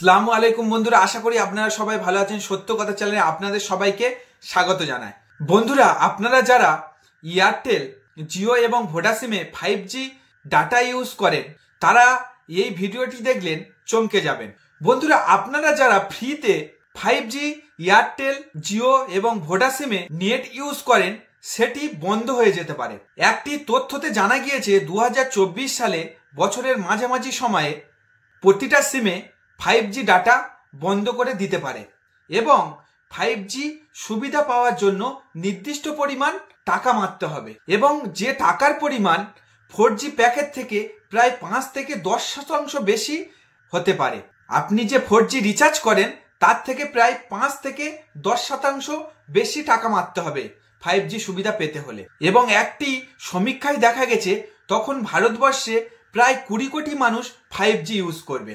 আসসালামু আলাইকুম বন্ধুরা, আশা করি আপনারা সবাই ভালো আছেন। সত্য কথা চ্যানেলে আপনাদের সবাইকে স্বাগত জানাই। বন্ধুরা, আপনারা যারা এয়ারটেল, জিও এবং ভোডা সিমে 5G ডাটা ইউজ করেন তারা এই ভিডিওটি দেখলেন চমকে যাবেন। বন্ধুরা, আপনারা যারা ফ্রিতে 5G এয়ারটেল, জিও এবং ভোডা সিমে নেট ইউজ করেন সেটি বন্ধ হয়ে যেতে পারে। একটি তথ্যতে জানা গিয়েছে 2024 সালে বছরের মাঝামাঝি সময়ে প্রতিটা সিমে 5G ডাটা বন্ধ করে দিতে পারে এবং 5G সুবিধা পাওয়ার জন্য নির্দিষ্ট পরিমাণ টাকা মারতে হবে এবং যে টাকার পরিমাণ 4G প্যাকেজ থেকে প্রায় 5 থেকে 10% বেশি হতে পারে। আপনি যে 4G রিচার্জ করেন তার থেকে প্রায় 5 থেকে 10% বেশি টাকা মারতে হবে 5G সুবিধা পেতে হলে। এবং একটি সমীক্ষায় দেখা গেছে তখন ভারতবর্ষে প্রায় 20 কোটি মানুষ 5G ইউজ করবে।